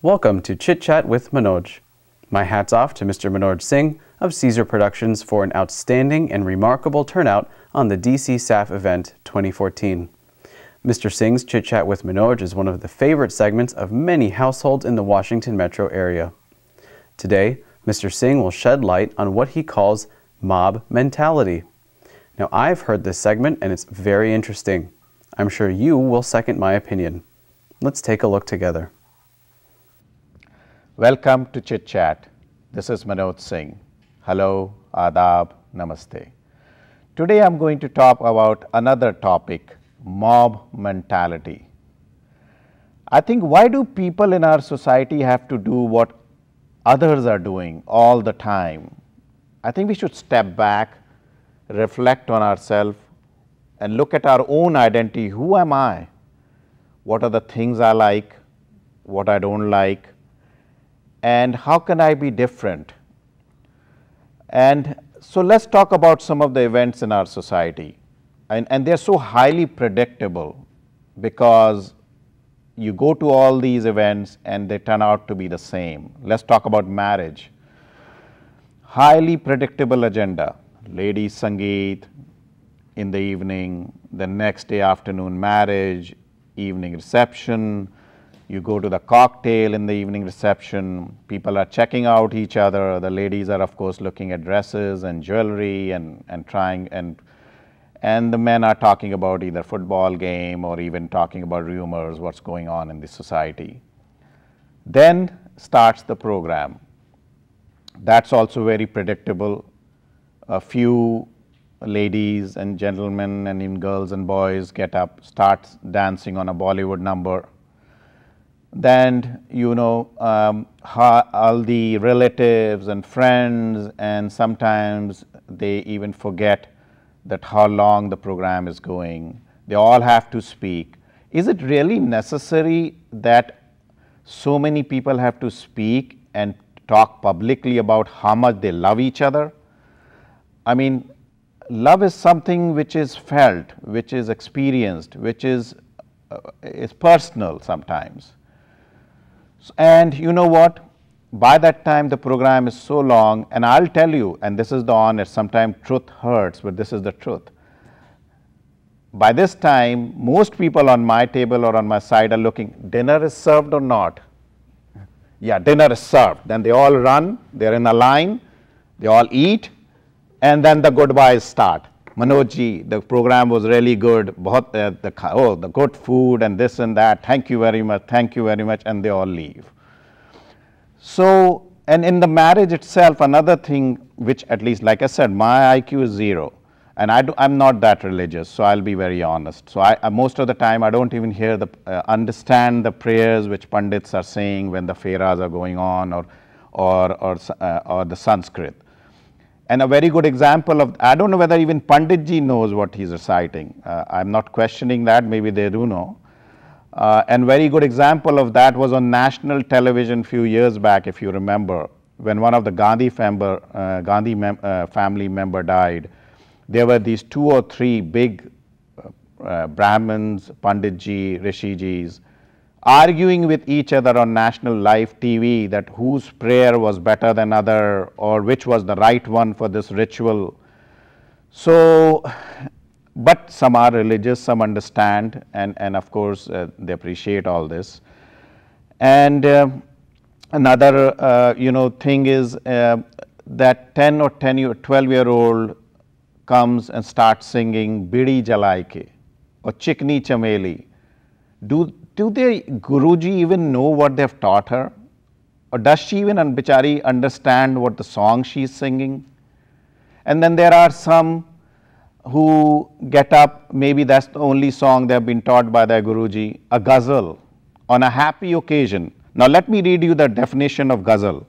Welcome to Chit Chat with Manoj. My hat's off to Mr. Manoj Singh of Caesar Productions for an outstanding and remarkable turnout on the DC SAF event 2014. Mr. Singh's Chit Chat with Manoj is one of the favorite segments of many households in the Washington metro area. Today, Mr. Singh will shed light on what he calls mob mentality. Now, I've heard this segment and it's very interesting. I'm sure you will second my opinion. Let's take a look together. Welcome to Chit Chat. This is Manoj Singh. Hello, Adab, Namaste. Today I'm going to talk about another topic, mob mentality. I think why do people in our society have to do what others are doing all the time? I think we should step back, reflect on ourselves and look at our own identity. Who am I? What are the things I like? What I don't like? And how can I be different? And so let's talk about some of the events in our society. And they're so highly predictable because you go to all these events and they turn out to be the same. Let's talk about marriage. Highly predictable agenda. Ladies Sangeet in the evening, the next day afternoon marriage, evening reception. You go to the cocktail in the evening reception, people are checking out each other. The ladies are of course looking at dresses and jewelry and trying, and the men are talking about either football game or even talking about rumors, what's going on in the society. Then starts the program. That's also very predictable. A few ladies and gentlemen and even girls and boys get up, start dancing on a Bollywood number. Then, all the relatives and friends, and sometimes they even forget that how long the program is going. They all have to speak. Is it really necessary that so many people have to speak and talk publicly about how much they love each other? I mean, love is something which is felt, which is experienced, which is personal sometimes. And you know what? By that time the program is so long, and I'll tell you, and this is the honest, sometimes truth hurts, but this is the truth. By this time, most people on my table or on my side are looking, dinner is served or not? Yeah, dinner is served. Then they all run, they're in a line, they all eat, and then the goodbyes start. Manoj ji, the program was really good, the good food and this and that, thank you very much, and they all leave. So, and in the marriage itself, another thing which, at least like I said, my IQ is 0, and I'm not that religious, so I'll be very honest. So most of the time I don't even hear understand the prayers which Pandits are saying when the Feras are going on, or the Sanskrit. And a very good example of, I don't know whether even Pandit ji knows what he's reciting. I'm not questioning that, maybe they do know. And very good example of that was on national television few years back, if you remember, when one of the Gandhi family member died. There were these 2 or 3 big Brahmins, Pandit ji, Rishi jis, arguing with each other on national live TV that whose prayer was better than other, or which was the right one for this ritual. So, but some are religious, some understand, and of course they appreciate all this. And another thing is that 10 or 12-year-old comes and starts singing Bidi Jalai Ke or Chikni Chameli. Do the Guruji even know what they have taught her? Or does she even bichari understand what the song she is singing? And then there are some who get up, maybe that's the only song they have been taught by their Guruji, a ghazal on a happy occasion. Now let me read you the definition of ghazal.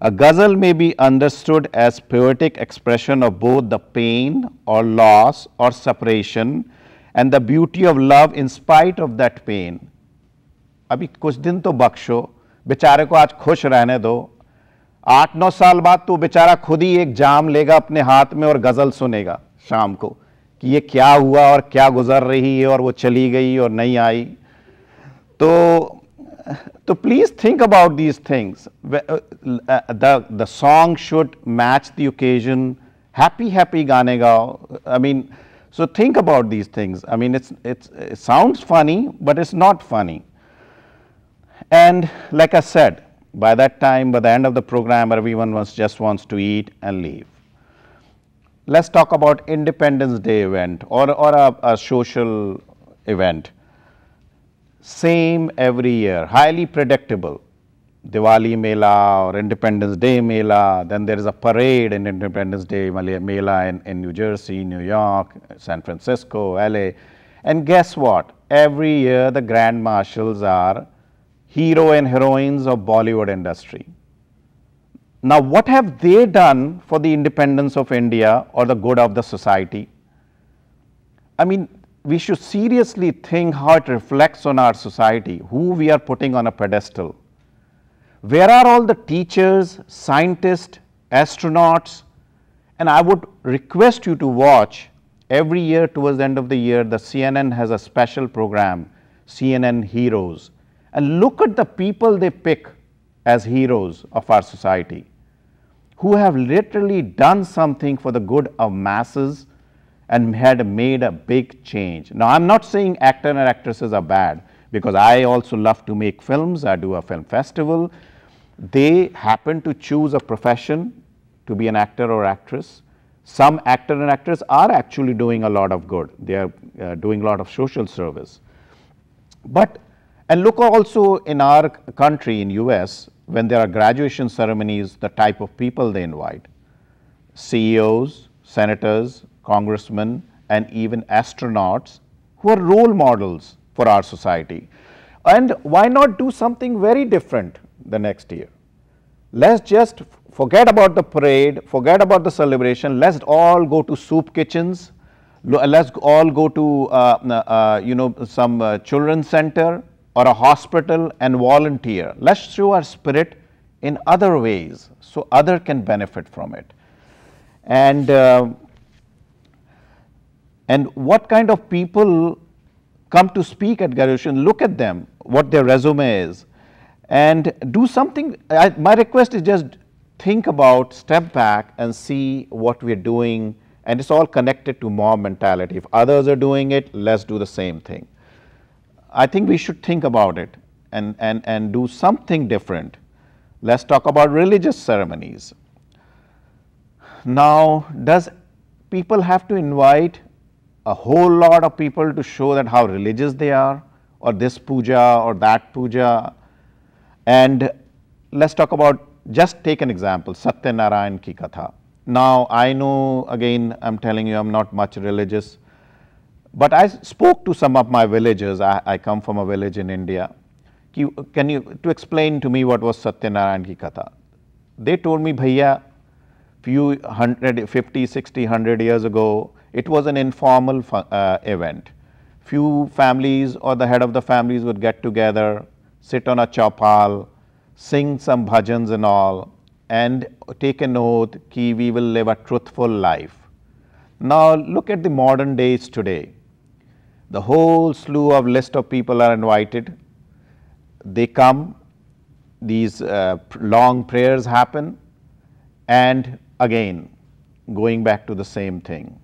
A ghazal may be understood as poetic expression of both the pain or loss or separation and the beauty of love in spite of that pain. अभी कुछ दिन तो बख्शो, बेचारे को आज खुश रहने दो। 8-9 साल बाद तो बेचारा खुद ही एक जाम लेगा अपने हाथ में और गज़ल सुनेगा शाम को कि ये क्या हुआ और क्या गुजर रही है और वो चली गई और नहीं आई। तो So please think about these things. The song should match the occasion. Happy, happy gaane gao. I mean, so think about these things. I mean, it sounds funny, but it's not funny. And like I said, by that time, by the end of the program, everyone just wants to eat and leave. Let's talk about Independence Day event or a social event. Same every year, highly predictable. Diwali Mela or Independence Day Mela, then there is a parade in Independence Day Mela in New Jersey, New York, San Francisco, LA. And guess what? Every year the grand marshals are hero and heroines of Bollywood industry. Now, what have they done for the independence of India or the good of the society? I mean, we should seriously think how it reflects on our society, who we are putting on a pedestal. Where are all the teachers, scientists, astronauts? And I would request you to watch every year towards the end of the year, the CNN has a special program, CNN Heroes. And look at the people they pick as heroes of our society, who have literally done something for the good of masses and had made a big change. Now, I am not saying actors and actresses are bad, because I also love to make films. I do a film festival. They happen to choose a profession to be an actor or actress. Some actors and actresses are actually doing a lot of good. They are doing a lot of social service. But, and look also in our country, in US, when there are graduation ceremonies, the type of people they invite. CEOs, senators, congressmen, and even astronauts who are role models for our society. And why not do something very different the next year? Let's just forget about the parade, forget about the celebration. Let's all go to soup kitchens. Let's all go to some children's center or a hospital and volunteer. Let's show our spirit in other ways so other can benefit from it. And what kind of people come to speak at graduation? Look at them, what their resume is, and do something. My request is just think about, step back and see what we are doing, and it's all connected to mob mentality. If others are doing it, let's do the same thing. I think we should think about it and do something different. Let's talk about religious ceremonies. Now, does people have to invite a whole lot of people to show that how religious they are, or this puja or that puja? And let's talk about, just take an example, Satyanarayan ki Katha. Now, I know, again, I'm telling you, I'm not much religious, but I spoke to some of my villagers. I come from a village in India. Can you to explain to me what was Satyanarayan ki Katha? They told me, Bhaiya, few 50, 60, 100 years ago, it was an informal event. Few families or the head of the families would get together, sit on a chaupal, sing some bhajans and all, and take an oath that we will live a truthful life. Now, look at the modern days today. The whole slew of list of people are invited. They come, these long prayers happen, and again, going back to the same thing.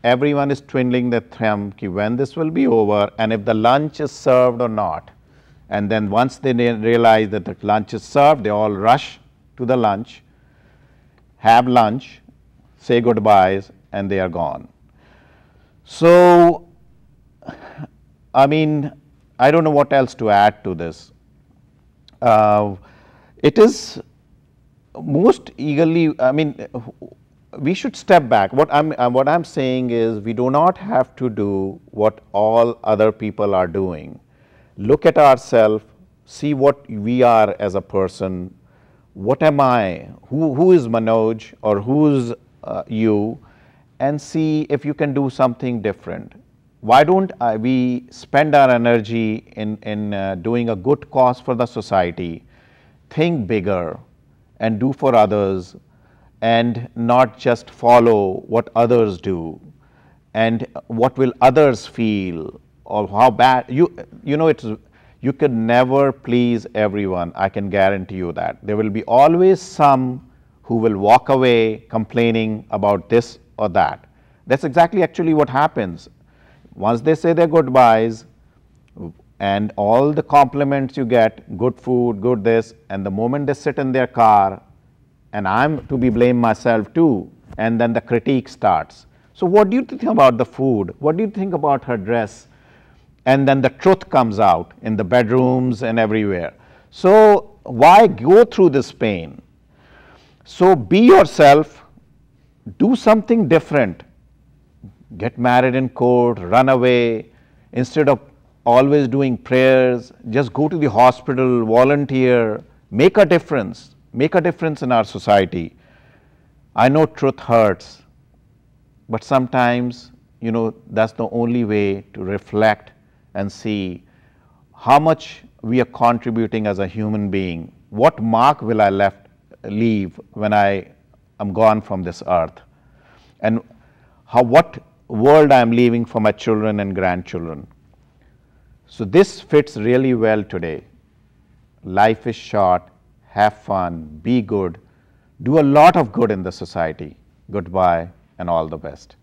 Everyone is twiddling their thumb when this will be over, and if the lunch is served or not. And then once they realize that the lunch is served, they all rush to the lunch, have lunch, say goodbyes, and they are gone. So, I mean, I don't know what else to add to this. It is most eagerly, I mean, we should step back. What I'm saying is, we do not have to do what all other people are doing. Look at ourselves, see what we are as a person. What am I? Who is Manoj, or who's you? And see if you can do something different. Why don't we spend our energy in doing a good cause for the society, think bigger and do for others, and not just follow what others do and what will others feel, or how bad you know. You can never please everyone, I can guarantee you that. There will be always some who will walk away complaining about this or that. That's exactly actually what happens. Once they say their goodbyes and all the compliments you get, good food, good this, and the moment they sit in their car, and I'm to be blamed myself too, and then the critique starts. So what do you think about the food? What do you think about her dress? And then the truth comes out in the bedrooms and everywhere. So why go through this pain? So be yourself, do something different, get married in court, run away, instead of always doing prayers, just go to the hospital, volunteer, make a difference in our society. I know truth hurts, but sometimes, you know, that's the only way to reflect and see how much we are contributing as a human being. What mark will I leave when I am gone from this earth? And what world I am leaving for my children and grandchildren. So this fits really well today. Life is short, have fun, be good, do a lot of good in the society. Goodbye and all the best.